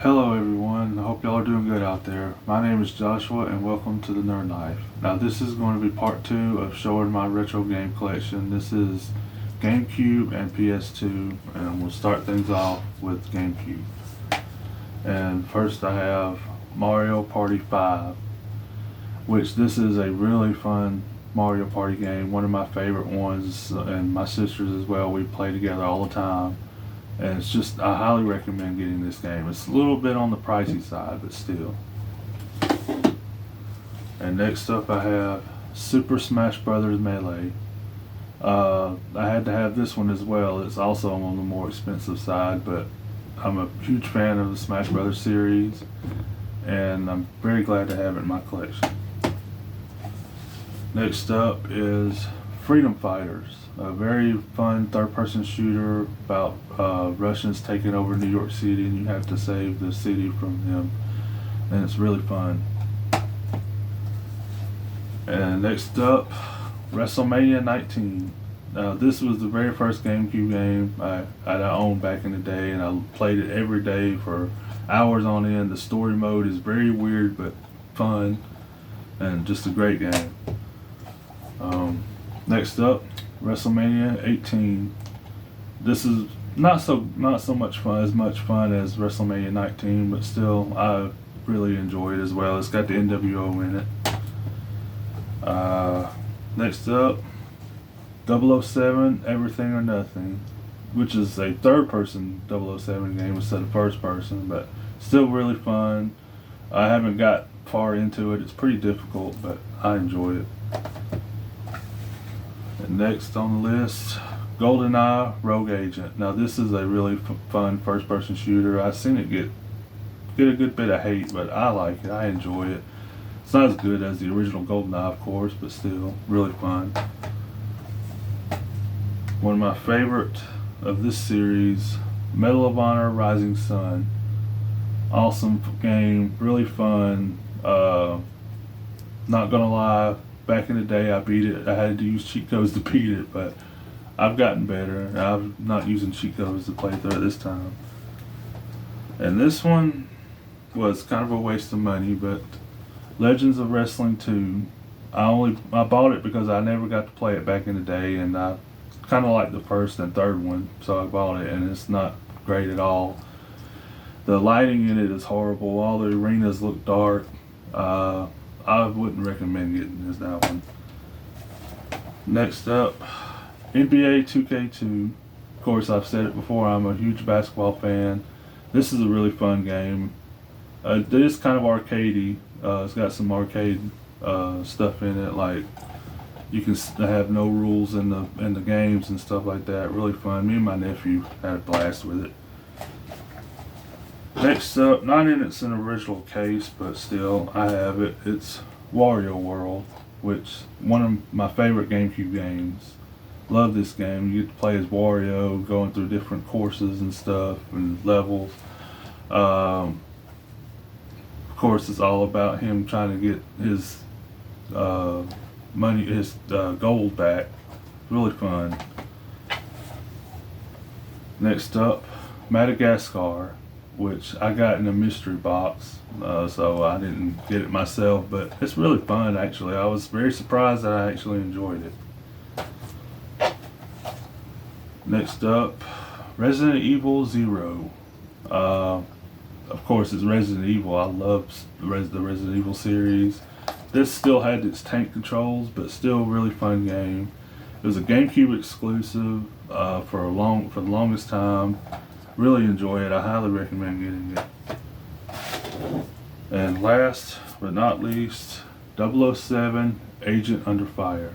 Hello everyone, I hope y'all are doing good out there. My name is Joshua and welcome to the Nerd Life. Now this is going to be part 2 of showing my retro game collection. This is GameCube and PS2, and we'll start things off with GameCube. And first I have Mario Party 5, which this is a really fun Mario Party game, one of my favorite ones, and my sisters as well. We play together all the time. And it's just, I highly recommend getting this game. It's a little bit on the pricey side, but still. And next up I have Super Smash Bros. Melee. I had to have this one as well. It's also on the more expensive side, but I'm a huge fan of the Smash Bros. Series, and I'm very glad to have it in my collection. Next up is Freedom Fighters, a very fun third-person shooter about Russians taking over New York City, and you have to save the city from them, and it's really fun. And next up, WrestleMania 19. Now this was the very first GameCube game I owned back in the day, and I played it every day for hours on end. The story mode is very weird but fun, and just a great game. Next up, WrestleMania 18. This is not so much fun as WrestleMania 19, but still I really enjoy it as well. It's got the NWO in it. Next up, 007 Everything or Nothing, which is a third-person 007 game instead of first-person, but still really fun. I haven't got far into it. It's pretty difficult, but I enjoy it. And next on the list, GoldenEye Rogue Agent. Now this is a really fun first-person shooter. I've seen it get a good bit of hate, but I like it. I enjoy it. It's not as good as the original GoldenEye, of course, but still really fun. One of my favorite of this series, Medal of Honor Rising Sun. Awesome game, really fun. Not gonna lie, back in the day I beat it. I had to use cheat codes to beat it, but I've gotten better. I'm not using cheat codes to play through it this time. And this one was kind of a waste of money, but Legends of Wrestling 2. I bought it because I never got to play it back in the day, and I kind of like the first and third one, so I bought it, and it's not great at all. The lighting in it is horrible. All the arenas look dark. I wouldn't recommend getting that one. Next up, NBA 2K2. Of course, I've said it before, I'm a huge basketball fan. This is a really fun game. It is kind of arcadey. It's got some arcade stuff in it, like you can have no rules in the games and stuff like that. Really fun. Me and my nephew had a blast with it. Next up, not in its an original case, but still I have it. It's Wario World, which one of my favorite GameCube games. Love this game. You get to play as Wario, going through different courses and stuff and levels. Of course, it's all about him trying to get his gold back. Really fun. Next up, Madagascar, which I got in a mystery box, so I didn't get it myself, but it's really fun actually. I was very surprised that I actually enjoyed it. Next up, Resident Evil 0. Of course, it's Resident Evil. I love the Resident Evil series. This still had its tank controls, but still really fun game. It was a GameCube exclusive for the longest time. Really enjoy it. I highly recommend getting it. And last but not least, 007 Agent Under Fire.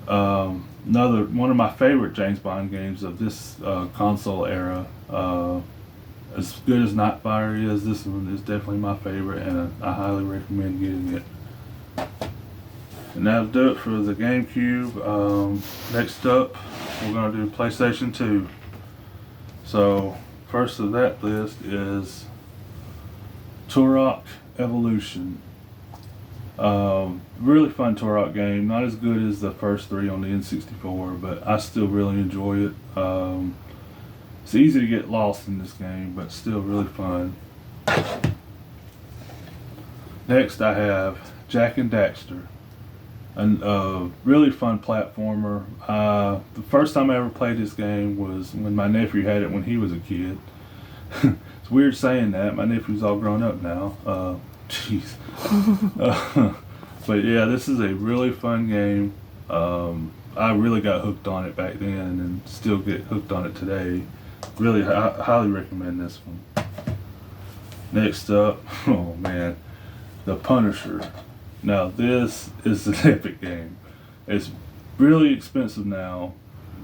Another one of my favorite James Bond games of this console era. As good as Nightfire is, this one is definitely my favorite, and I highly recommend getting it. And that'll do it for the GameCube. Next up, we're going to do PlayStation 2. So, first of that list is Turok Evolution. Really fun Turok game. Not as good as the first three on the N64, but I still really enjoy it. It's easy to get lost in this game, but still really fun. Next I have Jack and Daxter, a really fun platformer. The first time I ever played this game was when my nephew had it when he was a kid. It's weird saying that. My nephew's all grown up now. Jeez. But yeah, this is a really fun game. I really got hooked on it back then and still get hooked on it today. Really highly recommend this one. Next up, oh man, The Punisher. Now this is an epic game. It's really expensive now,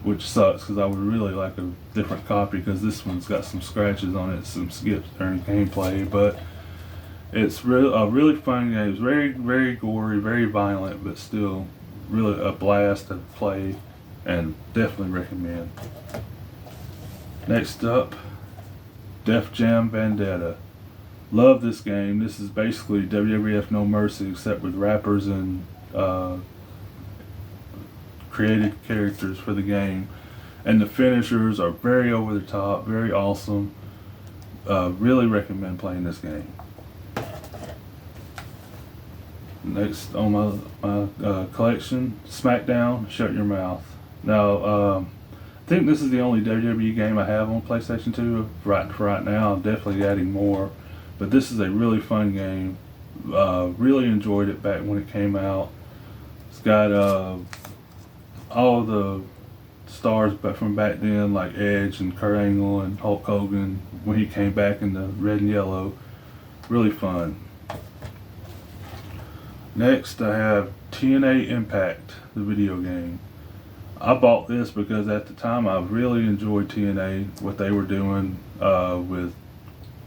which sucks because I would really like a different copy because this one's got some scratches on it, some skips during gameplay, but it's a really fun game. It's very, very gory, very violent, but still really a blast to play and definitely recommend. Next up, Def Jam Vendetta. Love this game. This is basically WWF No Mercy except with rappers and created characters for the game. And the finishers are very over the top, very awesome. Really recommend playing this game. Next on my collection, SmackDown, Shut Your Mouth. Now, I think this is the only WWE game I have on PlayStation 2 for right now. I'm definitely adding more. But this is a really fun game. Really enjoyed it back when it came out. It's got all the stars from back then, like Edge and Kurt Angle and Hulk Hogan when he came back in the red and yellow. Really fun. Next I have TNA Impact, the video game. I bought this because at the time I really enjoyed TNA, what they were doing with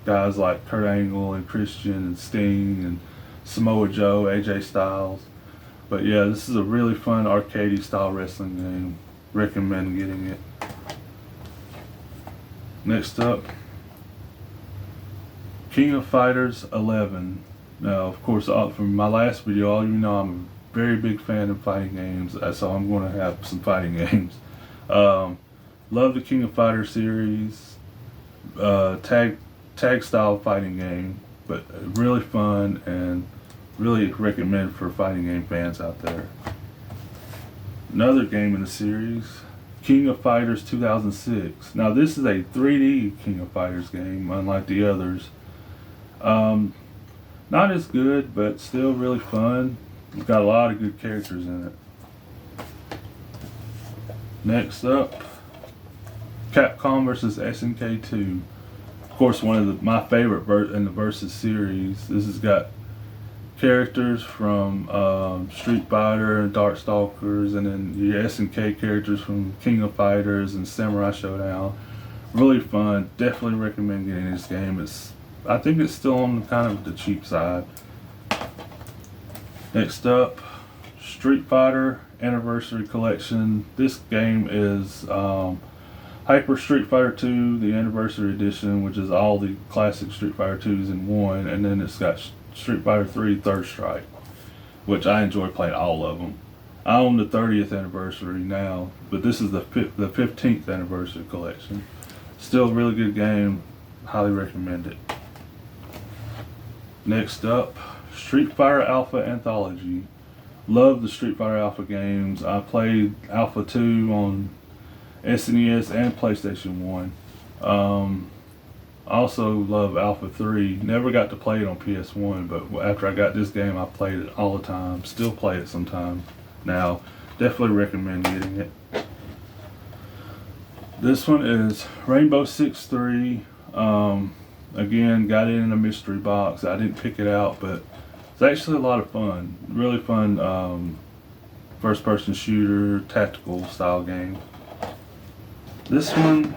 guys like Kurt Angle and Christian and Sting and Samoa Joe, AJ Styles. But yeah, this is a really fun arcade style wrestling game. Recommend getting it. Next up, King of Fighters 11. Now, of course, from my last video, all you know I'm a very big fan of fighting games, so I'm going to have some fighting games. Love the King of Fighters series, tag style fighting game, but really fun and really recommend for fighting game fans out there. Another game in the series, King of Fighters 2006. Now this is a 3D King of Fighters game, unlike the others. Not as good, but still really fun. It's got a lot of good characters in it. Next up, Capcom vs. SNK 2. Of course, one of my favorite in the Versus series. This has got characters from Street Fighter and Darkstalkers, and then the SNK characters from King of Fighters and Samurai Showdown. Really fun. Definitely recommend getting this game. I think it's still on kind of the cheap side. Next up, Street Fighter Anniversary Collection. This game is Hyper Street Fighter 2, the Anniversary Edition, which is all the classic Street Fighter 2s in one, and then it's got Street Fighter 3 Third Strike, which I enjoy playing all of them. I own the 30th anniversary now, but this is the 15th anniversary collection. Still a really good game. Highly recommend it. Next up, Street Fighter Alpha Anthology. Love the Street Fighter Alpha games. I played Alpha 2 on SNES and PlayStation 1. Also love Alpha 3. Never got to play it on PS1, but after I got this game, I played it all the time. Still play it sometimes now. Definitely recommend getting it. This one is Rainbow Six 3. Again, got it in a mystery box. I didn't pick it out, but it's actually a lot of fun. Really fun first-person shooter, tactical style game. This one,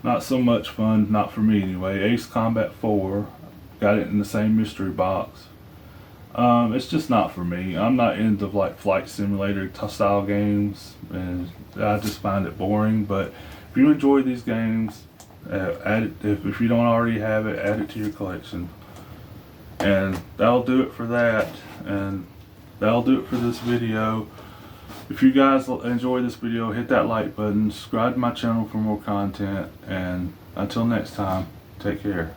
not so much fun, not for me anyway. Ace Combat 4, got it in the same mystery box. It's just not for me. I'm not into like flight simulator style games, and I just find it boring. But if you enjoy these games, add it. If you don't already have it, add it to your collection. And that'll do it for that. And that'll do it for this video. If you guys enjoy this video, hit that like button, subscribe to my channel for more content, and until next time, take care.